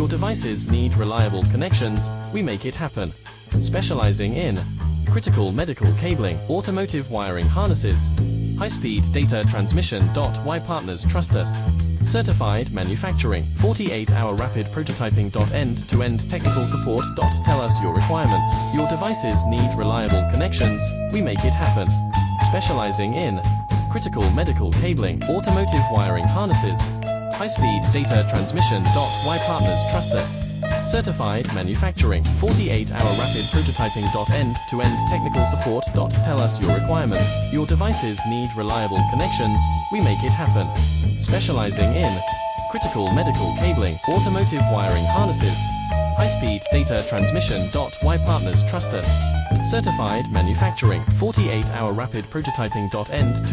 Your devices need reliable connections, we make it happen. Specializing in critical medical cabling, automotive wiring harnesses, high-speed data transmission. Why partners trust us? Certified manufacturing, 48-hour rapid prototyping. End-to-end technical support. Tell us your requirements. Your devices need reliable connections, we make it happen. Specializing in critical medical cabling, automotive wiring harnesses, high-speed data transmission. Why partners trust us? Certified manufacturing, 48-hour rapid prototyping. End-to-end technical support. Tell us your requirements. Your devices need reliable connections, we make it happen. Specializing in critical medical cabling, automotive wiring harnesses, high-speed data transmission. Why partners trust us? Certified manufacturing, 48-hour rapid prototyping. End-to-end